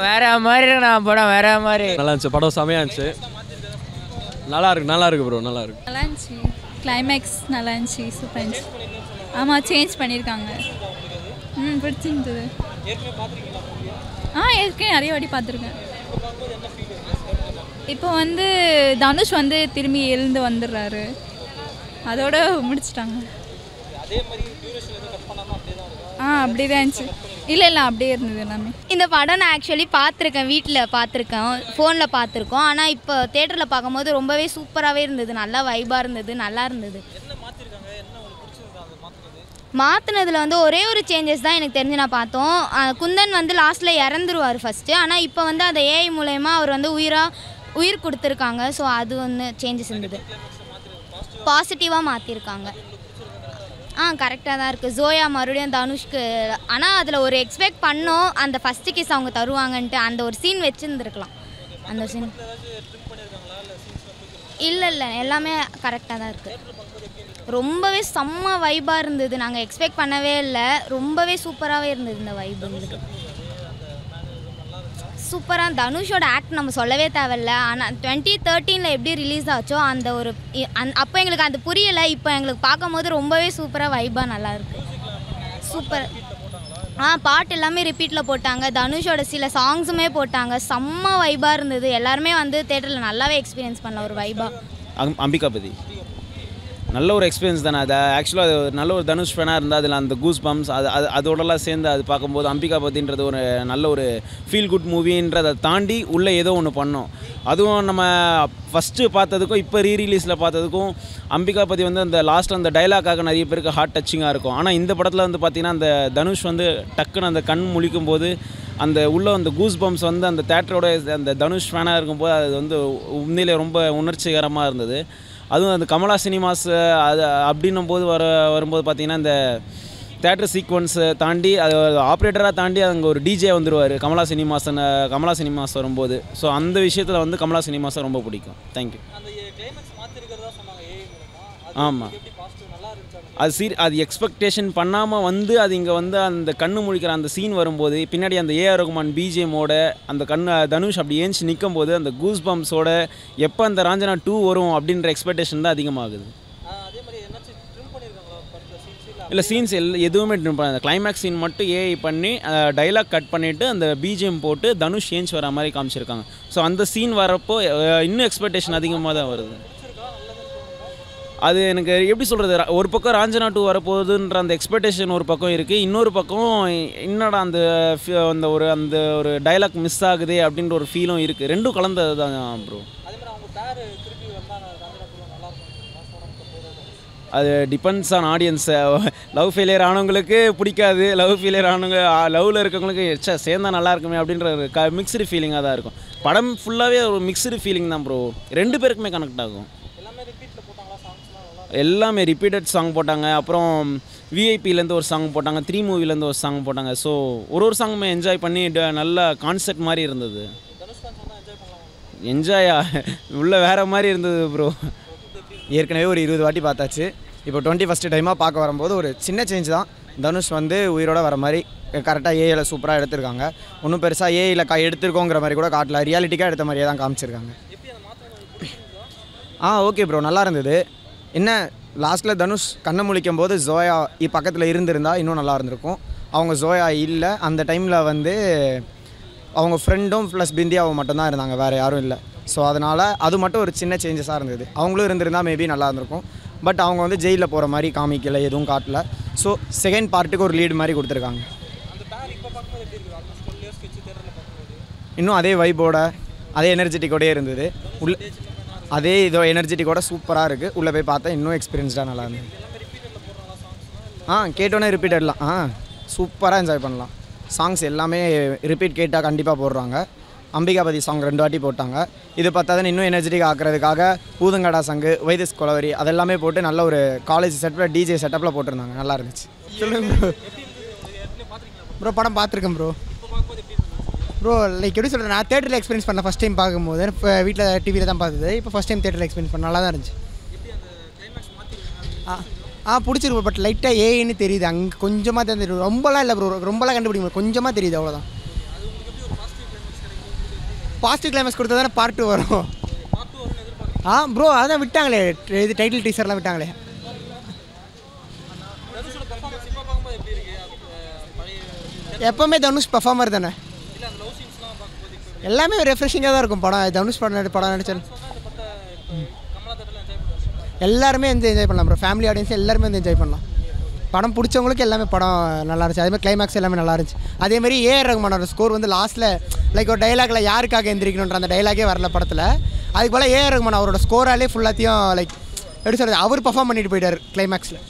வேற மாதிரி இருக்கு நான் படம் வேற மாதிரி நல்லா இருந்துச்சு படம் செமையா இருந்துச்சு நல்லா இருக்கு ப்ரோ நல்லா இருந்துச்சு கிளைமேக்ஸ் நல்லா இருந்துச்சு சூப்பர் இருந்துச்சு ஆமாம் சேஞ்ச் பண்ணியிருக்காங்க பிடிச்சிருந்தது ஏற்கனவே நிறைய வாட்டி பார்த்துருக்கேன் இப்போ வந்து தனுஷ் வந்து திரும்பி எழுந்து வந்துடுறாரு அதோட முடிச்சிட்டாங்க அப்படிதான் இருந்துச்சு இல்லை அப்படியே இருந்தது எல்லாமே இந்த படம் நான் ஆக்சுவலி பார்த்துருக்கேன் வீட்டில் பார்த்துருக்கேன் ஃபோனில் பார்த்துருக்கோம் ஆனால் இப்போ தேட்டரில் பார்க்கும்போது ரொம்பவே சூப்பராகவே இருந்தது நல்லா வைபாக இருந்தது நல்லா இருந்தது மாற்றினதில் வந்து ஒரே ஒரு சேஞ்சஸ் தான் எனக்கு தெரிஞ்சு நான் பார்த்தோம் குந்தன் வந்து லாஸ்ட்டில் இறந்துருவார் ஃபஸ்ட்டு ஆனால் இப்போ வந்து அந்த ஏஐ மூலயமா அவர் வந்து உயிர் கொடுத்துருக்காங்க ஸோ அது ஒன்று சேஞ்சஸ் இருந்தது பாசிட்டிவாக மாற்றிருக்காங்க கரெக்டாக தான் இருக்குது ஜோயா மறுபடியும் தனுஷ்க்கு ஆனால் அதில் ஒரு எக்ஸ்பெக்ட் பண்ணோம் அந்த ஃபஸ்ட்டு கிஸ் அவங்க தருவாங்கன்ட்டு அந்த ஒரு சீன் வச்சுருந்துருக்கலாம் அந்த சீன் இல்லை எல்லாமே கரெக்டாக தான் இருக்குது ரொம்பவே செம்ம வைபாக இருந்தது நாங்கள் எக்ஸ்பெக்ட் பண்ணவே இல்லை ரொம்பவே சூப்பராகவே இருந்தது இந்த வைப் இருந்தது சூப்பராக தனுஷோட ஆக்ட் நம்ம சொல்லவே தேவையில்ல ஆனால் 2013 எப்படி ரிலீஸ் ஆச்சோ அந்த ஒரு அப்போ எங்களுக்கு அது புரியலை இப்போ எங்களுக்கு பார்க்கும்போது ரொம்பவே சூப்பராக வைபாக நல்லாயிருக்கு சூப்பர் பாட்டு எல்லாமே ரிப்பீட்டில் போட்டாங்க தனுஷோட சில சாங்ஸுமே போட்டாங்க செம்ம வைபாக இருந்தது எல்லாருமே வந்து தேட்டரில் நல்லாவே எக்ஸ்பீரியன்ஸ் பண்ணலாம் ஒரு வைபாக அம்பிகாபதி நல்ல ஒரு எக்ஸ்பீரியன்ஸ் தானே அது ஆக்சுவலாக அது நல்ல ஒரு தனுஷ் ஃபேனாக இருந்தால் அதில் அந்த கூஸ் பம்ப்ஸ் அதோடலாம் சேர்ந்து அது பார்க்கும்போது அம்பிகாபதின்றது ஒரு நல்ல ஒரு ஃபீல் குட் மூவின்றதை தாண்டி உள்ளே ஏதோ ஒன்று பண்ணோம் அதுவும் நம்ம ஃபஸ்ட்டு பார்த்ததுக்கும் இப்போ ரீரிலீஸில் பார்த்ததுக்கும் அம்பிகாபதி வந்து அந்த லாஸ்ட் அந்த டைலாக்காக நிறைய பேருக்கு ஹார்ட் டச்சிங்காக இருக்கும் ஆனால் இந்த படத்தில் வந்து பார்த்திங்கன்னா அந்த தனுஷ் வந்து டக்குன்னு அந்த கண் முழிக்கும் போது அந்த உள்ள அந்த கூஸ் பம்ப்ஸ் வந்து அந்த தேட்டரோட அந்த தனுஷ் ஃபேனாக இருக்கும்போது அது வந்து உண்மையிலே ரொம்ப உணர்ச்சிகரமாக இருந்தது அதுவும் அந்த கமலா சினிமாஸ் அது அப்படின்னும் போது வரும்போது பார்த்திங்கன்னா இந்த தேட்டர் சீக்வன்ஸை தாண்டி அது ஆப்ரேட்டராக தாண்டி அங்கே ஒரு டிஜே வந்துடுவார் கமலா சினிமாஸ் வரும்போது ஸோ அந்த விஷயத்தில் வந்து கமலா சினிமாஸை ரொம்ப பிடிக்கும் தேங்க்யூ ஆமாம் அது எக்ஸ்பெக்டேஷன் பண்ணாமல் வந்து அது இங்கே வந்து அந்த கண்ணு முழிக்கிற அந்த சீன் வரும்போது பின்னாடி அந்த ஏஆர் ரகுமான் பிஜிஎம்மோட அந்த தனுஷ் அப்படி ஏஞ்சி நிற்கும் போது அந்த கூஸ் பம்ப்ஸோட எப்போ அந்த ராஞ்சனா 2 வரும் அப்படின்ற எக்ஸ்பெக்டேஷன் தான் அதிகமாகுது இல்லை சீன்ஸ் எதுவுமே ட்ரிம் பண்ண கிளைமேக்ஸ் சீன் மட்டும் ஏஐ பண்ணி டைலாக் கட் பண்ணிவிட்டு அந்த பிஜிஎம் போட்டு தனுஷ் ஏஞ்சி வர மாதிரி காமிச்சிருக்காங்க ஸோ அந்த சீன் வரப்போ இன்னும் எக்ஸ்பெக்டேஷன் அதிகமாக தான் வருது அது எனக்கு எப்படி சொல்கிறது ஒரு பக்கம் ராஞ்சனா 2 வரப்போகுதுன்ற அந்த எக்ஸ்பெக்டேஷன் ஒரு பக்கம் இருக்குது இன்னொரு பக்கம் என்னடா அந்த ஒரு டைலாக் மிஸ் ஆகுது அப்படின்ற ஒரு ஃபீலும் இருக்குது ரெண்டும் கலந்தது தான் ப்ரோ அது டிபெண்ட்ஸ் ஆன் ஆடியன்ஸை லவ் ஃபெயிலியர் ஆனவங்களுக்கு பிடிக்காது லவ் ஃபெயிலியர் ஆனவங்க லவ்வில் இருக்கவங்களுக்கு சேர்ந்தா நல்லா இருக்குமே அப்படின்ற ஒரு மிக்ஸ்டு ஃபீலிங்காக தான் இருக்கும் படம் ஃபுல்லாகவே ஒரு மிக்ஸ்டு ஃபீலிங் தான் ப்ரோ ரெண்டு பேருக்குமே கனெக்ட் ஆகும் எல்லாமே ரிப்பீட்டட் சாங் போட்டாங்க அப்புறம் விஐபிலேருந்து ஒரு சாங் போட்டாங்க 3 மூவிலேருந்து ஒரு சாங் போட்டாங்க ஸோ ஒரு சாங்குமே என்ஜாய் பண்ணி நல்ல கான்செப்ட் மாதிரி இருந்தது என்ஜாயா உள்ள வேறு மாதிரி இருந்தது ப்ரோ ஏற்கனவே ஒரு 20 வாட்டி பார்த்தாச்சு இப்போ 21st டைமாக பார்க்க வரும்போது ஒரு சின்ன சேஞ்ச் தான் தனுஷ் வந்து உயிரோட வர மாதிரி கரெக்டாக ஏஐயில் சூப்பராக எடுத்திருக்காங்க ஒன்றும் பெருசாக ஏஐயில் எடுத்திருக்கோங்கிற மாதிரி கூட காட்டல ரியாலிட்டிக்காக எடுத்த மாதிரியே தான் காமிச்சிருக்காங்க ஓகே ப்ரோ நல்லா இருந்தது என்ன லாஸ்ட்டில் தனுஷ் கண்ணை முழிக்கும் போது ஜோயா பக்கத்தில் இருந்திருந்தால் இன்னும் நல்லா இருந்திருக்கும் அவங்க ஜோயா இல்லை அந்த டைமில் வந்து அவங்க ஃப்ரெண்டும் ப்ளஸ் பிந்தியாவும் மட்டும்தான் இருந்தாங்க வேறு யாரும் இல்லை ஸோ அதனால் அது மட்டும் ஒரு சின்ன சேஞ்சஸாக இருந்தது அவங்களும் இருந்திருந்தால் மேபி நல்லா இருந்திருக்கும் பட் அவங்க வந்து ஜெயிலில் போகிற மாதிரி காமிக்கலை எதுவும் காட்டல ஸோ செகண்ட் பார்ட்டுக்கு ஒரு லீடு மாதிரி கொடுத்துருக்காங்க இன்னும் அதே வைப்போட அதே எனர்ஜெட்டிக்கோடே இருந்தது அதே இதோ எனர்ஜெட்டிக்கோட சூப்பராக இருக்குது உள்ளே போய் பார்த்தா இன்னும் எக்ஸ்பீரியன்ஸ்டாக நல்லா இருந்தது கேட்டோன்னே ரிப்பீட்டட்லாம் சூப்பராக என்ஜாய் பண்ணலாம் சாங்ஸ் எல்லாமே ரிப்பீட் கேட்டால் கண்டிப்பாக போடுறாங்க அம்பிகாபதி சாங் 2 வாட்டி போட்டாங்க இது பார்த்தாதான் இன்னும் எனர்ஜெட்டிக் ஆக்குறதுக்காக பூதங்கடா சங்கு வைதஸ் கொலவரி அதெல்லாமே போட்டு நல்ல ஒரு காலேஜ் செட்டப்பில் டிஜே செட்டப்பில் போட்டிருந்தாங்க நல்லா இருந்துச்சு சொல்லுங்க ப்ரோ படம் பார்த்துருக்கேன் ப்ரோ லைக் எப்படி சொல்கிறேன் நான் தேட்டரில் எக்ஸ்பீரியன்ஸ் பண்ணேன் ஃபஸ்ட் டைம் பார்க்கும்போது இப்போ வீட்டில் டிவியில் தான் பார்த்தது இப்போ ஃபஸ்ட் டைம் தேட்டரில் எக்ஸ்பீரியன்ஸ் பண்ண நல்லா தான் இருந்துச்சு பிடிச்சிருக்கு பட் லைட்டாக ஏன்னு தெரியுது அங்கே கொஞ்சமாக தான் தெரியுது ரொம்பலாம் இல்லை ப்ரோ ரொம்பலாம் கண்டுபிடிக்க முடியும் கொஞ்சமாக தெரியுது அவ்வளோதான் பாசிட்டிவ் கிளைமேக்ஸ் கொடுத்தா தானே பார்ட் 2 வரும். ப்ரோ அதான் விட்டாங்களே, இது டைட்டில் டீசர்லாம் விட்டாங்களே. எப்போவுமே தனுஷ் பர்ஃபார்மர் தானே, எல்லாமே ரெஃப்ரெஷிங்காக தான் இருக்கும். படம் தனுஷ் படம் நடிச்சேன் எல்லாருமே வந்து என்ஜாய் பண்ணலாம் ப்ரோ. ஃபேமிலி ஆடியன்ஸ் எல்லாருமே வந்து என்ஜாய் பண்ணலாம். படம் பிடிச்சவங்களுக்கு எல்லாமே படம் நல்லா இருந்துச்சு. அதேமாதிரி கிளைமேக்ஸ் எல்லாமே நல்லா இருந்துச்சு. அதேமாதிரி ஏஆர் ரஹ்மானோட ஸ்கோர் வந்து லாஸ்ட்டில் லைக் ஒரு டைலாகில் யாருக்காக எந்திரிக்கணுன்ற அந்த டைலாகே வரல படத்தில். அதுக்கு போல் ஏஆர் ரஹ்மான் அவரோட ஸ்கோராலே ஃபுல்லாத்தையும் லைக் எப்படி சொல்கிறது, அவர் பர்ஃபார்ம் பண்ணிட்டு போயிட்டார் கிளைமேக்ஸில்.